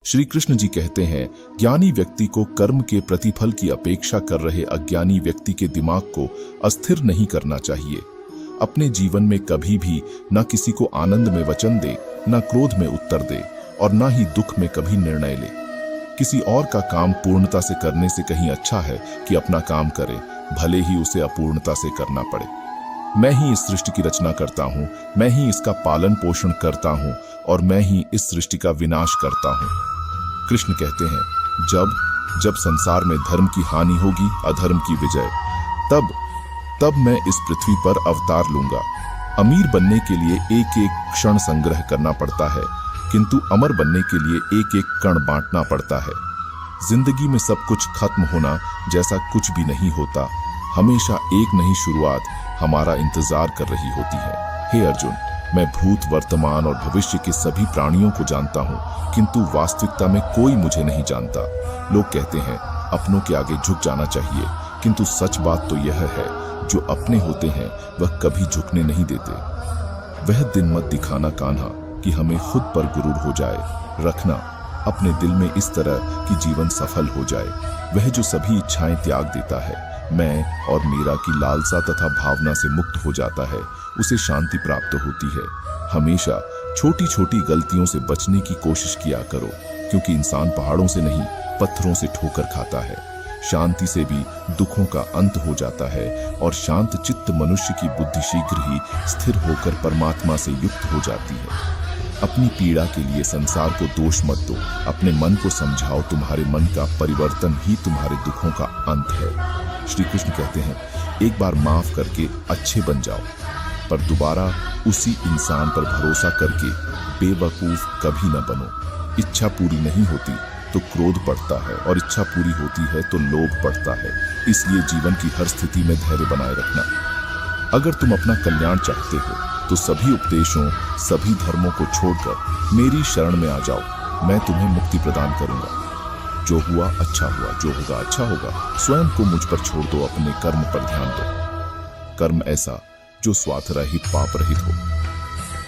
श्री कृष्ण जी कहते हैं, ज्ञानी व्यक्ति को कर्म के प्रतिफल की अपेक्षा कर रहे अज्ञानी व्यक्ति के दिमाग को अस्थिर नहीं करना चाहिए। अपने जीवन में कभी भी न किसी को आनंद में वचन दे, न क्रोध में उत्तर दे और न ही दुख में कभी निर्णय ले। किसी और का काम पूर्णता से करने से कहीं अच्छा है कि अपना काम करे, भले ही उसे अपूर्णता से करना पड़े। मैं ही इस सृष्टि की रचना करता हूँ, मैं ही इसका पालन पोषण करता हूँ और मैं ही इस सृष्टि का विनाश करता हूँ। कृष्ण कहते हैं, जब संसार में धर्म की हानि होगी, अधर्म की विजय, तब मैं इस पृथ्वी पर अवतार लूंगा। अमीर बनने के लिए एक एक क्षण संग्रह करना पड़ता है, किंतु अमर बनने के लिए एक एक कण बांटना पड़ता है। जिंदगी में सब कुछ खत्म होना जैसा कुछ भी नहीं होता। हमेशा एक नई शुरुआत हमारा इंतजार कर रही होती है। हे अर्जुन, मैं भूत, वर्तमान और भविष्य के सभी प्राणियों को जानता हूँ, किंतु वास्तविकता में कोई मुझे नहीं जानता। लोग कहते हैं अपनों के आगे झुक जाना चाहिए, किंतु सच बात तो यह है, जो अपने होते हैं वह कभी झुकने नहीं देते। वह दिन मत दिखाना कान्हा कि हमें खुद पर गुरूर हो जाए, रखना अपने दिल में इस तरह कि जीवन सफल हो जाए। वह जो सभी इच्छाएं त्याग देता है, मैं और मेरा की लालसा तथा भावना से मुक्त हो जाता है, उसे शांति प्राप्त होती है। हमेशा छोटी छोटी गलतियों से बचने की कोशिश किया करो, क्योंकि इंसान पहाड़ों से नहीं पत्थरों से ठोकर खाता है। शांति से भी दुखों का अंत हो जाता है और शांत चित्त मनुष्य की बुद्धि शीघ्र ही स्थिर होकर परमात्मा से युक्त हो जाती है। अपनी पीड़ा के लिए संसार को दोष मत दो, अपने मन को समझाओ, तुम्हारे मन का परिवर्तन ही तुम्हारे दुखों का अंत है। श्री कृष्ण कहते हैं, एक बार माफ करके अच्छे बन जाओ, पर दोबारा उसी इंसान पर भरोसा करके बेवकूफ कभी न बनो। इच्छा पूरी नहीं होती तो क्रोध बढ़ता है और इच्छा पूरी होती है तो लोभ बढ़ता है। इसलिए जीवन की हर स्थिति में धैर्य बनाए रखना। अगर तुम अपना कल्याण चाहते हो तो सभी उपदेशों, सभी धर्मों को छोड़कर मेरी शरण में आ जाओ। मैं तुम्हें मुक्ति प्रदान करूंगा। जो हुआ अच्छा हुआ, जो होगा अच्छा होगा। स्वयं को मुझ पर छोड़ दो, अपने कर्म पर ध्यान दो। कर्म ऐसा जो स्वार्थ रहित, पाप रहित हो।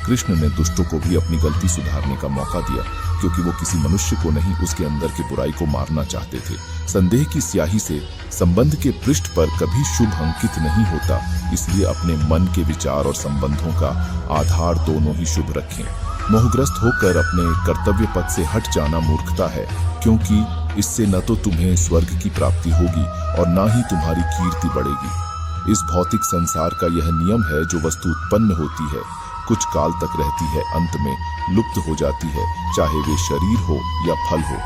कृष्ण ने दुष्टों को भी अपनी गलती सुधारने का मौका दिया, क्योंकि वो किसी मनुष्य को नहीं, उसके अंदर की बुराई को मारना चाहते थे। संदेह की स्याही से संबंध के पृष्ठ पर कभी शुभ अंकित नहीं होता, इसलिए अपने मन के विचार और संबंधों का आधार दोनों ही शुभ रखें। मोहग्रस्त होकर अपने कर्तव्य पथ से हट जाना मूर्खता है, क्योंकि इससे न तो तुम्हें स्वर्ग की प्राप्ति होगी और न ही तुम्हारी कीर्ति बढ़ेगी। इस भौतिक संसार का यह नियम है, जो वस्तु उत्पन्न होती है, कुछ काल तक रहती है, अंत में लुप्त हो जाती है, चाहे वे शरीर हो या फल हो।